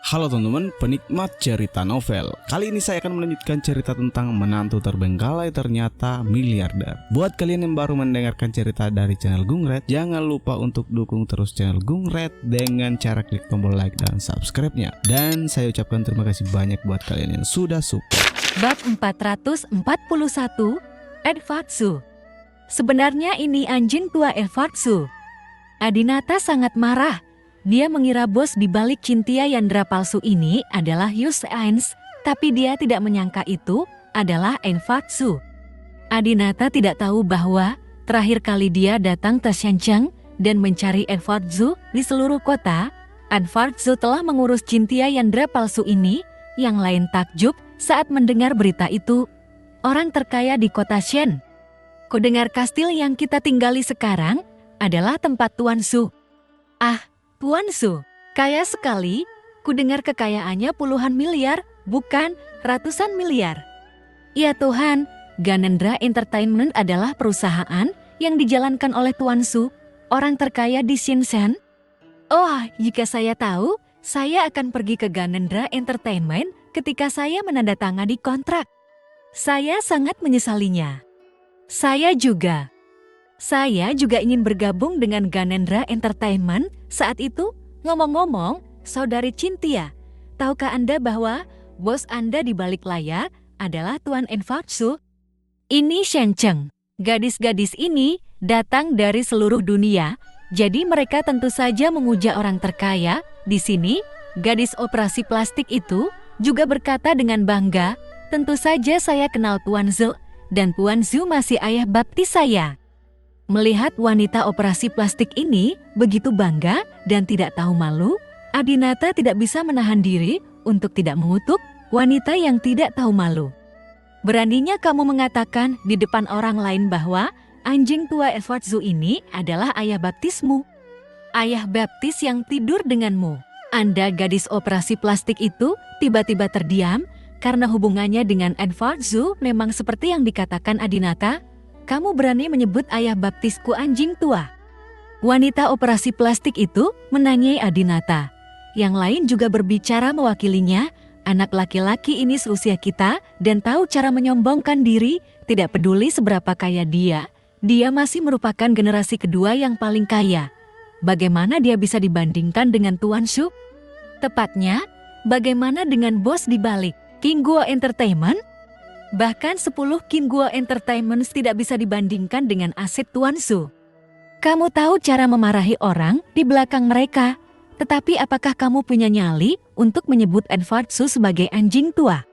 Halo teman-teman, penikmat cerita novel. Kali ini saya akan melanjutkan cerita tentang menantu terbengkalai ternyata miliarder. Buat kalian yang baru mendengarkan cerita dari channel Gungred, jangan lupa untuk dukung terus channel Gungred dengan cara klik tombol like dan subscribe-nya. Dan saya ucapkan terima kasih banyak buat kalian yang sudah support. Bab 441, Edwardsu. Sebenarnya ini anjing tua Edwardsu. Adinata sangat marah. Dia mengira bos di balik Cynthia Yandra palsu ini adalah Yus Ains, tapi dia tidak menyangka itu adalah Edwardsu. Adinata tidak tahu bahwa terakhir kali dia datang ke Shenzhen dan mencari Edwardsu di seluruh kota, Edwardsu telah mengurus Cynthia Yandra palsu ini. Yang lain takjub saat mendengar berita itu. Orang terkaya di kota Shen. Kudengar kastil yang kita tinggali sekarang adalah tempat Tuan Su. Ah, Tuan Su, kaya sekali. Kudengar kekayaannya puluhan miliar, bukan ratusan miliar. Ya Tuhan, Ganendra Entertainment adalah perusahaan yang dijalankan oleh Tuan Su, orang terkaya di Shenzhen. Oh, jika saya tahu, saya akan pergi ke Ganendra Entertainment ketika saya menandatangani kontrak. Saya sangat menyesalinya. Saya juga ingin bergabung dengan Ganendra Entertainment saat itu. Ngomong-ngomong, saudari Cynthia, tahukah Anda bahwa bos Anda di balik layar adalah Tuan Edwardsu? Ini Shenzhen. Gadis-gadis ini datang dari seluruh dunia, jadi mereka tentu saja memuja orang terkaya. Di sini, gadis operasi plastik itu juga berkata dengan bangga, tentu saja saya kenal Tuan Zhu, dan Tuan Zhu masih ayah baptis saya. Melihat wanita operasi plastik ini begitu bangga dan tidak tahu malu, Adinata tidak bisa menahan diri untuk tidak mengutuk wanita yang tidak tahu malu. Beraninya kamu mengatakan di depan orang lain bahwa anjing tua Edwardsu ini adalah ayah baptismu. Ayah baptis yang tidur denganmu. Anda gadis operasi plastik itu tiba-tiba terdiam karena hubungannya dengan Edwardsu memang seperti yang dikatakan Adinata. Kamu berani menyebut ayah baptisku anjing tua? Wanita operasi plastik itu menanyai Adinata. Yang lain juga berbicara mewakilinya. Anak laki-laki ini seusia kita dan tahu cara menyombongkan diri, tidak peduli seberapa kaya dia. Dia masih merupakan generasi kedua yang paling kaya. Bagaimana dia bisa dibandingkan dengan Tuan Su? Tepatnya, bagaimana dengan bos di balik King Guo Entertainment? Bahkan 10 King Guo Entertainment tidak bisa dibandingkan dengan aset Tuan Su. Kamu tahu cara memarahi orang di belakang mereka, tetapi apakah kamu punya nyali untuk menyebut Edwardsu sebagai anjing tua?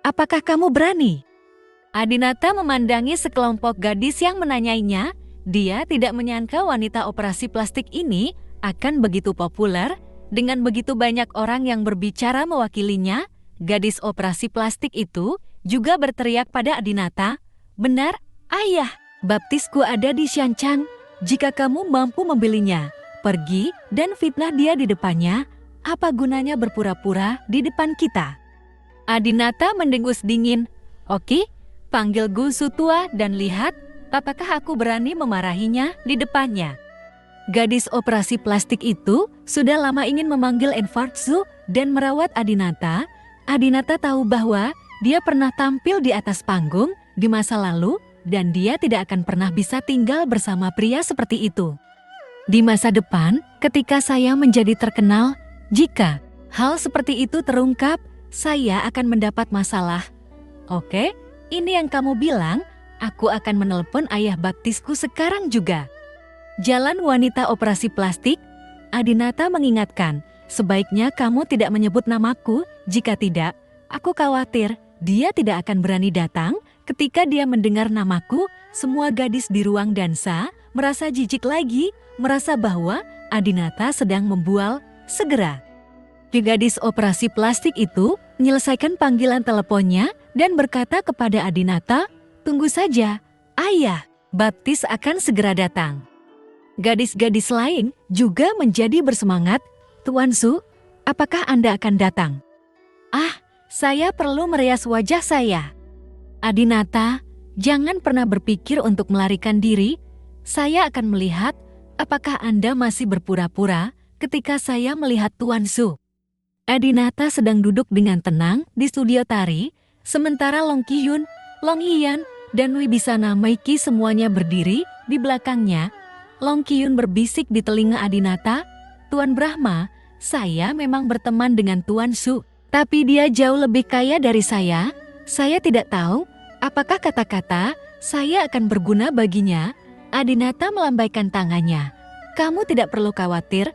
Apakah kamu berani? Adinata memandangi sekelompok gadis yang menanyainya. Dia tidak menyangka wanita operasi plastik ini akan begitu populer. Dengan begitu banyak orang yang berbicara mewakilinya, gadis operasi plastik itu juga berteriak pada Adinata, benar, ayah, baptisku ada di Shenzhen. Jika kamu mampu membelinya, pergi dan fitnah dia di depannya. Apa gunanya berpura-pura di depan kita? Adinata mendengus dingin. Oke, panggil Gusu tua dan lihat apakah aku berani memarahinya di depannya. Gadis operasi plastik itu sudah lama ingin memanggil Edwardsu dan merawat Adinata. Adinata tahu bahwa dia pernah tampil di atas panggung di masa lalu dan dia tidak akan pernah bisa tinggal bersama pria seperti itu. Di masa depan, ketika saya menjadi terkenal, jika hal seperti itu terungkap, saya akan mendapat masalah. Oke, ini yang kamu bilang, aku akan menelpon ayah baptisku sekarang juga. Jalan wanita operasi plastik, Adinata mengingatkan, sebaiknya kamu tidak menyebut namaku, jika tidak, aku khawatir dia tidak akan berani datang. Ketika dia mendengar namaku, semua gadis di ruang dansa merasa jijik lagi, merasa bahwa Adinata sedang membual. Segera, gadis operasi plastik itu menyelesaikan panggilan teleponnya dan berkata kepada Adinata, tunggu saja, ayah, baptis akan segera datang. Gadis-gadis lain juga menjadi bersemangat. Tuan Su, apakah Anda akan datang? Ah, saya perlu merias wajah saya. Adinata, jangan pernah berpikir untuk melarikan diri. Saya akan melihat apakah Anda masih berpura-pura ketika saya melihat Tuan Su. Adinata sedang duduk dengan tenang di studio tari, sementara Long Ki-hyun, Long Hee-yeon, dan Wibisana Maiki semuanya berdiri di belakangnya. Long Ki-hyun berbisik di telinga Adinata, "Tuan Brahma, saya memang berteman dengan Tuan Su, tapi dia jauh lebih kaya dari saya. Saya tidak tahu apakah kata-kata saya akan berguna baginya." Adinata melambaikan tangannya. "Kamu tidak perlu khawatir.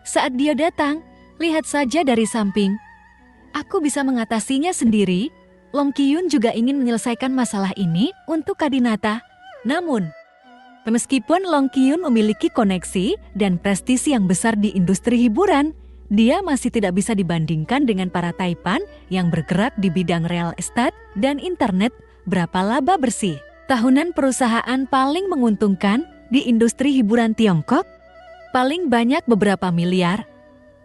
Saat dia datang, lihat saja dari samping. Aku bisa mengatasinya sendiri." Long Ki-hyun juga ingin menyelesaikan masalah ini untuk Adinata. Namun, meskipun Long Ki-hyun memiliki koneksi dan prestisi yang besar di industri hiburan, dia masih tidak bisa dibandingkan dengan para taipan yang bergerak di bidang real estate dan internet. Berapa laba bersih tahunan perusahaan paling menguntungkan di industri hiburan Tiongkok? Paling banyak beberapa miliar.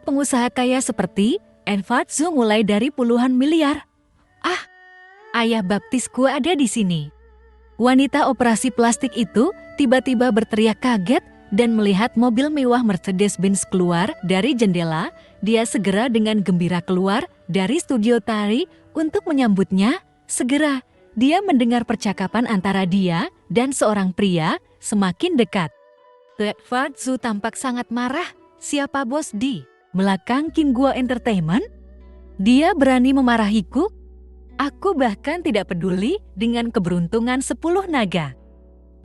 Pengusaha kaya seperti Edward Zhu mulai dari puluhan miliar. "Ah, ayah baptisku ada di sini." Wanita operasi plastik itu tiba-tiba berteriak kaget dan melihat mobil mewah Mercedes-Benz keluar dari jendela. Dia segera dengan gembira keluar dari studio tari untuk menyambutnya. Segera, dia mendengar percakapan antara dia dan seorang pria semakin dekat. Edward Zhu tampak sangat marah. "Siapa bos di belakang Kim Guo Entertainment? Dia berani memarahiku? Aku bahkan tidak peduli dengan keberuntungan 10 naga."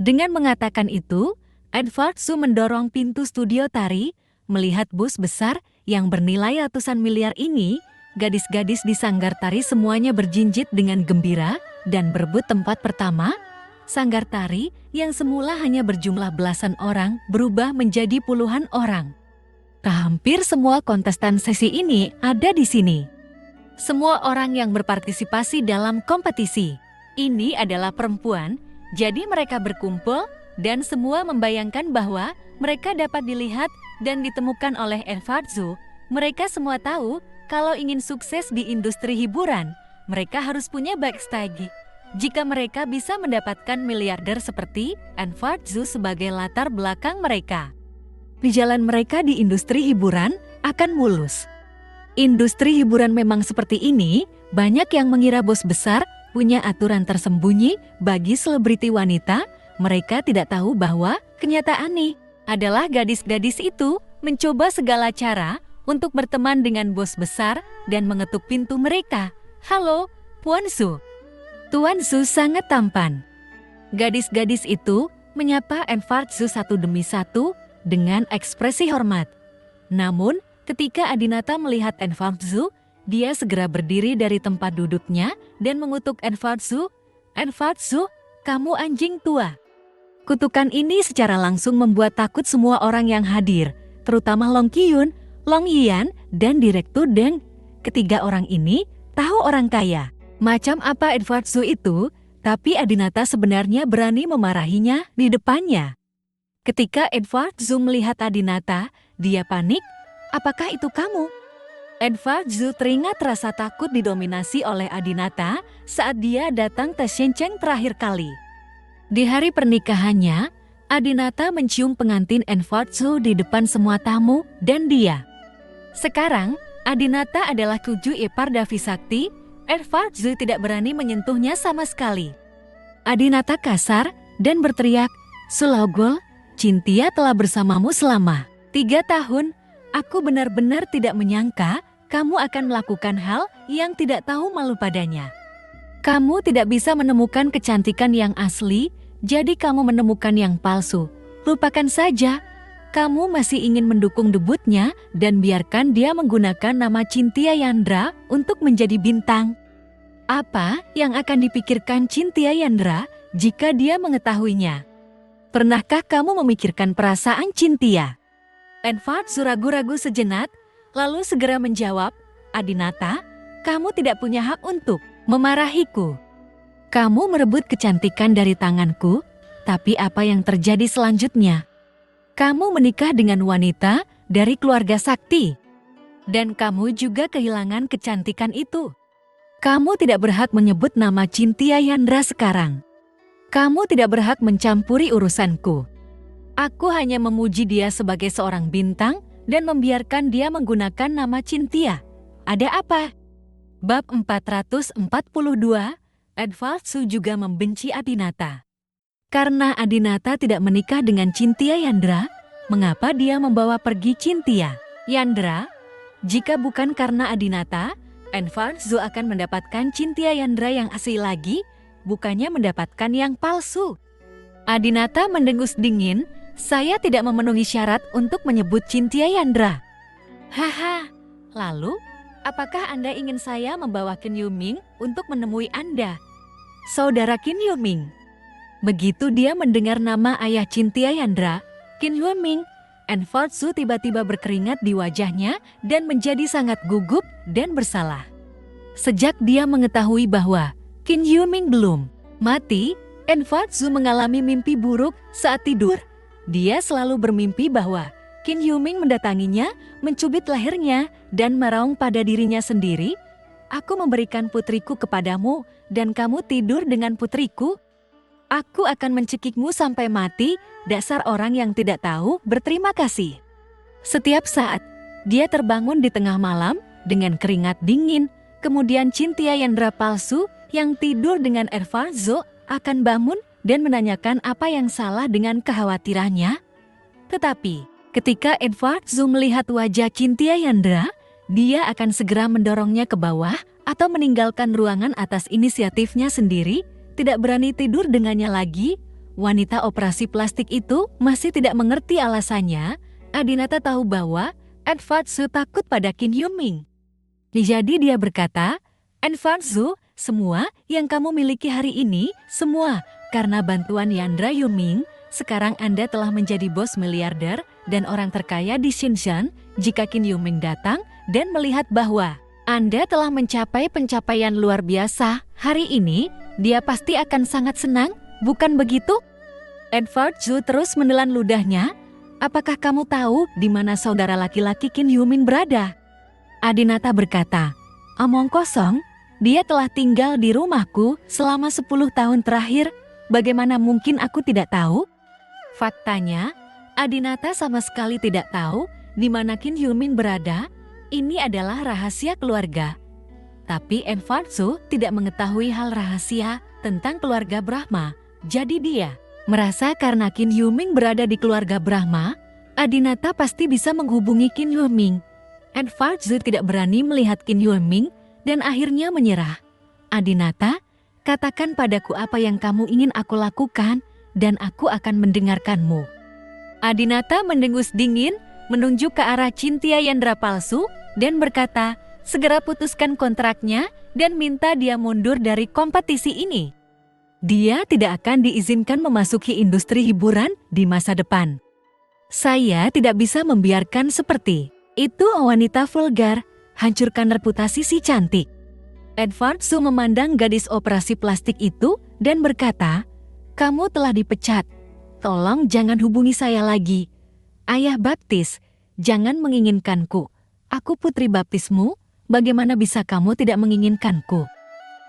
Dengan mengatakan itu, Edward Zhu mendorong pintu studio tari. Melihat bus besar yang bernilai ratusan miliar ini, gadis-gadis di sanggar tari semuanya berjinjit dengan gembira dan berebut tempat pertama. Sanggar tari yang semula hanya berjumlah belasan orang berubah menjadi puluhan orang. Hampir semua kontestan sesi ini ada di sini. Semua orang yang berpartisipasi dalam kompetisi ini adalah perempuan, jadi mereka berkumpul dan semua membayangkan bahwa mereka dapat dilihat dan ditemukan oleh Edward Zhu. Mereka semua tahu kalau ingin sukses di industri hiburan, mereka harus punya backstage. Jika mereka bisa mendapatkan miliarder seperti Edward Zhu sebagai latar belakang mereka, di jalan mereka di industri hiburan akan mulus. Industri hiburan memang seperti ini, banyak yang mengira bos besar punya aturan tersembunyi bagi selebriti wanita. Mereka tidak tahu bahwa kenyataannya adalah gadis-gadis itu mencoba segala cara untuk berteman dengan bos besar dan mengetuk pintu mereka. "Halo, Puan Su." Tuan Su sangat tampan. Gadis-gadis itu menyapa Edward Zhu satu demi satu dengan ekspresi hormat. Namun, ketika Adinata melihat Edward Zhu, dia segera berdiri dari tempat duduknya dan mengutuk Edward Zhu. "Edward Zhu, kamu anjing tua." Kutukan ini secara langsung membuat takut semua orang yang hadir, terutama Long Ki-hyun, Long Hee-yeon, dan Direktur Deng. Ketiga orang ini tahu orang kaya macam apa Edward Zhu itu, tapi Adinata sebenarnya berani memarahinya di depannya. Ketika Edward Zhu melihat Adinata, dia panik. "Apakah itu kamu?" Edward Zhu teringat rasa takut didominasi oleh Adinata saat dia datang ke Shenzhen terakhir kali. Di hari pernikahannya, Adinata mencium pengantin Edward Zhu di depan semua tamu dan dia. Sekarang, Adinata adalah kuju ipar Davi Sakti. Edward Zhu tidak berani menyentuhnya sama sekali. Adinata kasar dan berteriak, "Sulogol, Cynthia telah bersamamu selama 3 tahun. Aku benar-benar tidak menyangka kamu akan melakukan hal yang tidak tahu malu padanya. Kamu tidak bisa menemukan kecantikan yang asli, jadi kamu menemukan yang palsu. Lupakan saja. Kamu masih ingin mendukung debutnya dan biarkan dia menggunakan nama Cynthia Yandra untuk menjadi bintang. Apa yang akan dipikirkan Cynthia Yandra jika dia mengetahuinya? Pernahkah kamu memikirkan perasaan Cynthia?" Edward Zhu ragu-ragu sejenak, lalu segera menjawab, "Adinata, kamu tidak punya hak untuk memarahiku. Kamu merebut kecantikan dari tanganku, tapi apa yang terjadi selanjutnya? Kamu menikah dengan wanita dari keluarga sakti, dan kamu juga kehilangan kecantikan itu. Kamu tidak berhak menyebut nama Cynthia Yandra sekarang. Kamu tidak berhak mencampuri urusanku. Aku hanya memuji dia sebagai seorang bintang dan membiarkan dia menggunakan nama Cynthia. Ada apa? Bab 442, Edwardsu juga membenci Adinata. Karena Adinata tidak menikah dengan Cynthia Yandra, mengapa dia membawa pergi Cynthia Yandra? Jika bukan karena Adinata, Edwardsu akan mendapatkan Cynthia Yandra yang asli lagi, bukannya mendapatkan yang palsu. Adinata mendengus dingin, saya tidak memenuhi syarat untuk menyebut Cynthia Yandra. Haha, lalu? Apakah Anda ingin saya membawa Kim Yuming untuk menemui Anda? Saudara Kim Yuming. Begitu dia mendengar nama ayah Cynthia Yandra, Kim Yuming, Edwardsu tiba-tiba berkeringat di wajahnya dan menjadi sangat gugup dan bersalah. Sejak dia mengetahui bahwa Kim Yuming belum mati, Edwardsu mengalami mimpi buruk saat tidur. Dia selalu bermimpi bahwa Kim Yuming mendatanginya, mencubit lehernya, dan meraung pada dirinya sendiri. Aku memberikan putriku kepadamu, dan kamu tidur dengan putriku. Aku akan mencekikmu sampai mati, dasar orang yang tidak tahu berterima kasih. Setiap saat, dia terbangun di tengah malam dengan keringat dingin. Kemudian Cynthia Yandra palsu yang tidur dengan Edwardsu akan bangun dan menanyakan apa yang salah dengan kekhawatirannya. Tetapi ketika Edwardsu melihat wajah Cynthia Yandra, dia akan segera mendorongnya ke bawah atau meninggalkan ruangan atas inisiatifnya sendiri, tidak berani tidur dengannya lagi. Wanita operasi plastik itu masih tidak mengerti alasannya. Adinata tahu bahwa Edwardsu takut pada Kim Yuming. Jadi dia berkata, Edwardsu, semua yang kamu miliki hari ini, semua karena bantuan Yandra Yuming, sekarang Anda telah menjadi bos miliarder dan orang terkaya di Xinjiang. Jika Kim Yuming datang dan melihat bahwa Anda telah mencapai pencapaian luar biasa hari ini, dia pasti akan sangat senang, bukan begitu? Edwardsu terus menelan ludahnya. Apakah kamu tahu di mana saudara laki-laki Kim Yuming berada? Adinata berkata, omong kosong, dia telah tinggal di rumahku selama 10 tahun terakhir. Bagaimana mungkin aku tidak tahu? Faktanya, Adinata sama sekali tidak tahu di mana Kim Yuming berada. Ini adalah rahasia keluarga. Tapi Edwardsu tidak mengetahui hal rahasia tentang keluarga Brahma. Jadi dia merasa karena Kim Yuming berada di keluarga Brahma, Adinata pasti bisa menghubungi Kim Yuming. Edwardsu tidak berani melihat Kim Yuming dan akhirnya menyerah. Adinata, katakan padaku apa yang kamu ingin aku lakukan, dan aku akan mendengarkanmu. Adinata mendengus dingin, menunjuk ke arah Cynthia Yandra palsu, dan berkata, segera putuskan kontraknya dan minta dia mundur dari kompetisi ini. Dia tidak akan diizinkan memasuki industri hiburan di masa depan. Saya tidak bisa membiarkan seperti itu wanita vulgar, hancurkan reputasi si cantik. Edwardsu memandang gadis operasi plastik itu dan berkata, kamu telah dipecat. Tolong jangan hubungi saya lagi. Ayah baptis, jangan menginginkanku. Aku putri baptismu, bagaimana bisa kamu tidak menginginkanku?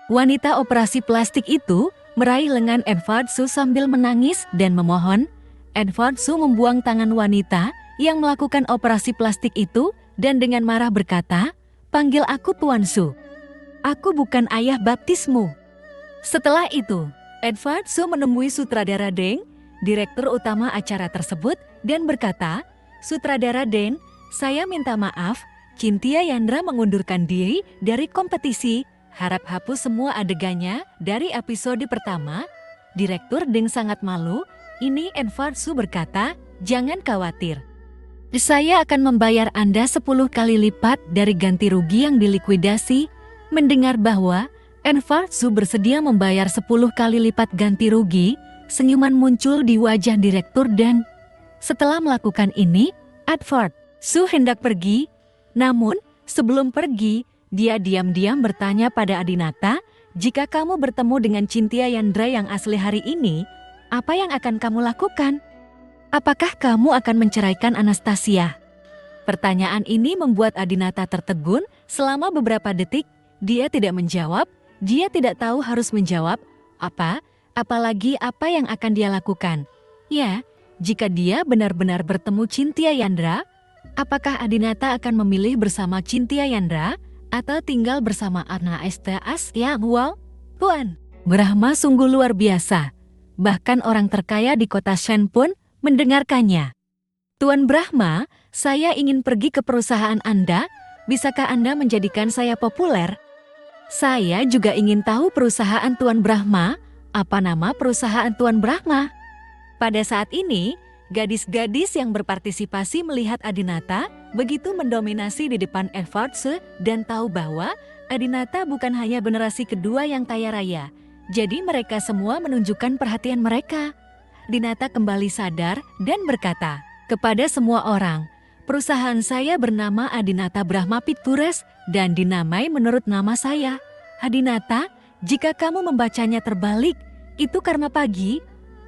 Wanita operasi plastik itu meraih lengan Edwardsu sambil menangis dan memohon. Edwardsu membuang tangan wanita yang melakukan operasi plastik itu dan dengan marah berkata, panggil aku Tuan Su. Aku bukan ayah baptismu. Setelah itu, Edwardsu menemui sutradara Deng, direktur utama acara tersebut, dan berkata, sutradara Deng, saya minta maaf, Cynthia Yandra mengundurkan diri dari kompetisi, harap hapus semua adegannya dari episode pertama. Direktur Deng sangat malu. Ini Edwardsu berkata, jangan khawatir. Saya akan membayar Anda 10 kali lipat dari ganti rugi yang dilikuidasi. Mendengar bahwa Edwardsu bersedia membayar 10 kali lipat ganti rugi, senyuman muncul di wajah direktur dan setelah melakukan ini, Edwardsu hendak pergi. Namun, sebelum pergi, dia diam-diam bertanya pada Adinata, jika kamu bertemu dengan Cynthia Yandra yang asli hari ini, apa yang akan kamu lakukan? Apakah kamu akan menceraikan Anastasia? Pertanyaan ini membuat Adinata tertegun selama beberapa detik. Dia tidak menjawab, dia tidak tahu harus menjawab apa, apalagi apa yang akan dia lakukan. Ya, jika dia benar-benar bertemu Cynthia Yandra, apakah Adinata akan memilih bersama Cynthia Yandra atau tinggal bersama Arna STAS yang wow, Tuan Brahma sungguh luar biasa. Bahkan orang terkaya di kota Shen pun mendengarkannya. Tuan Brahma, saya ingin pergi ke perusahaan Anda. Bisakah Anda menjadikan saya populer? Saya juga ingin tahu perusahaan Tuan Brahma. Apa nama perusahaan Tuan Brahma? Pada saat ini, gadis-gadis yang berpartisipasi melihat Adinata begitu mendominasi di depan Elfardse dan tahu bahwa Adinata bukan hanya generasi kedua yang kaya raya. Jadi mereka semua menunjukkan perhatian mereka. Dinata kembali sadar dan berkata kepada semua orang, perusahaan saya bernama Adinata Brahma Pictures dan dinamai menurut nama saya. Adinata, jika kamu membacanya terbalik, itu karena pagi.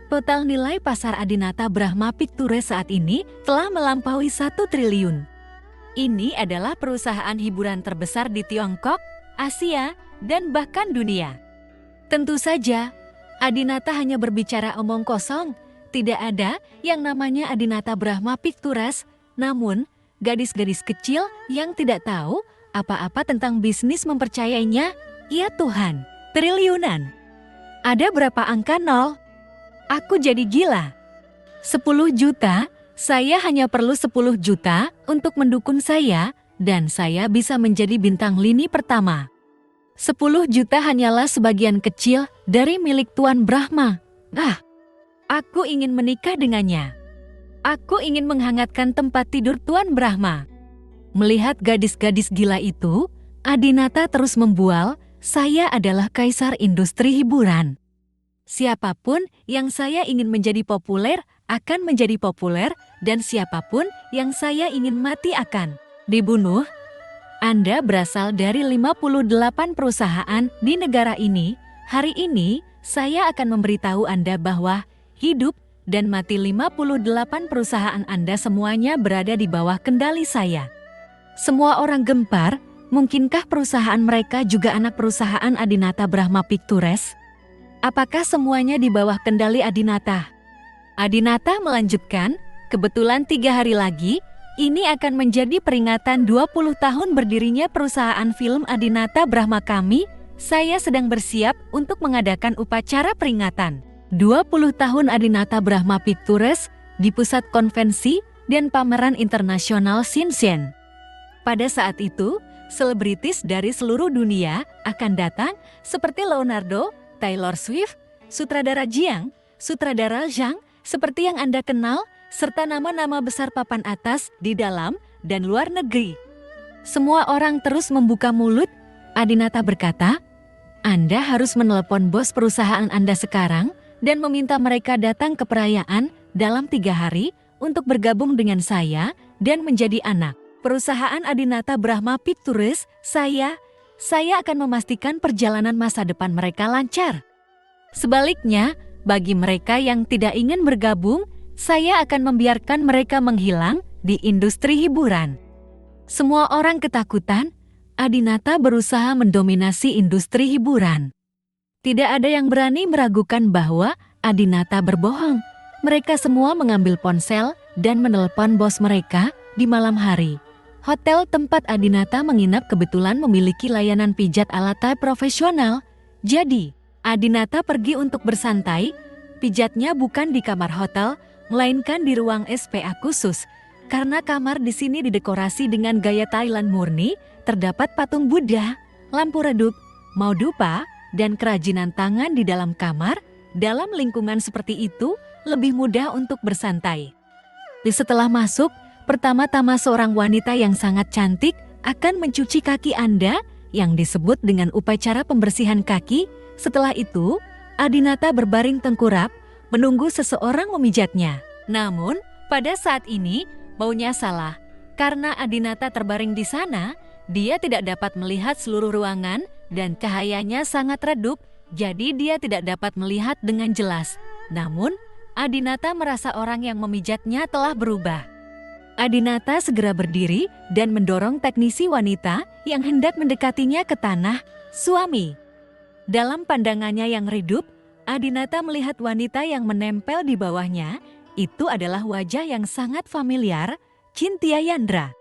Total nilai pasar Adinata Brahma Pictures saat ini telah melampaui 1 triliun. Ini adalah perusahaan hiburan terbesar di Tiongkok, Asia, dan bahkan dunia. Tentu saja, Adinata hanya berbicara omong kosong. Tidak ada yang namanya Adinata Brahma Pictures. Namun, gadis-gadis kecil yang tidak tahu apa-apa tentang bisnis mempercayainya. Ya Tuhan, triliunan. Ada berapa angka nol? Aku jadi gila. 10 juta, saya hanya perlu 10 juta untuk mendukung saya, dan saya bisa menjadi bintang lini pertama. 10 juta hanyalah sebagian kecil dari milik Tuan Brahma. Aku ingin menikah dengannya. Aku ingin menghangatkan tempat tidur Tuan Brahma. Melihat gadis-gadis gila itu, Adinata terus membual, saya adalah kaisar industri hiburan. Siapapun yang saya ingin menjadi populer akan menjadi populer dan siapapun yang saya ingin mati akan dibunuh. Anda berasal dari 58 perusahaan di negara ini. Hari ini, saya akan memberitahu Anda bahwa hidup dan mati 58 perusahaan Anda semuanya berada di bawah kendali saya. Semua orang gempar, mungkinkah perusahaan mereka juga anak perusahaan Adinata Brahma Pictures? Apakah semuanya di bawah kendali Adinata? Adinata melanjutkan, kebetulan 3 hari lagi, ini akan menjadi peringatan 20 tahun berdirinya perusahaan film Adinata Brahma kami. Saya sedang bersiap untuk mengadakan upacara peringatan 20 tahun Adinata Brahma Pictures di pusat konvensi dan pameran internasional Shenzhen. Pada saat itu, selebritis dari seluruh dunia akan datang seperti Leonardo, Taylor Swift, sutradara Jiang, sutradara Zhang, seperti yang Anda kenal, serta nama-nama besar papan atas di dalam dan luar negeri. Semua orang terus membuka mulut. Adinata berkata, Anda harus menelepon bos perusahaan Anda sekarang dan meminta mereka datang ke perayaan dalam 3 hari untuk bergabung dengan saya dan menjadi anak perusahaan Adinata Brahma Pictures. Saya akan memastikan perjalanan masa depan mereka lancar. Sebaliknya, bagi mereka yang tidak ingin bergabung, saya akan membiarkan mereka menghilang di industri hiburan. Semua orang ketakutan. Adinata berusaha mendominasi industri hiburan. Tidak ada yang berani meragukan bahwa Adinata berbohong. Mereka semua mengambil ponsel dan menelepon bos mereka di malam hari. Hotel tempat Adinata menginap kebetulan memiliki layanan pijat ala Thai profesional. Jadi, Adinata pergi untuk bersantai. Pijatnya bukan di kamar hotel, melainkan di ruang SPA khusus. Karena kamar di sini didekorasi dengan gaya Thailand murni, terdapat patung Buddha, lampu redup, mau dupa, dan kerajinan tangan di dalam kamar. Dalam lingkungan seperti itu, lebih mudah untuk bersantai. Setelah masuk, pertama-tama seorang wanita yang sangat cantik akan mencuci kaki Anda yang disebut dengan upacara pembersihan kaki. Setelah itu, Adinata berbaring tengkurap menunggu seseorang memijatnya. Namun, pada saat ini maunya salah. Karena Adinata terbaring di sana, dia tidak dapat melihat seluruh ruangan dan cahayanya sangat redup, jadi dia tidak dapat melihat dengan jelas. Namun, Adinata merasa orang yang memijatnya telah berubah. Adinata segera berdiri dan mendorong teknisi wanita yang hendak mendekatinya ke tanah. Suami. Dalam pandangannya yang redup, Adinata melihat wanita yang menempel di bawahnya. Itu adalah wajah yang sangat familiar, Cynthia Yandra.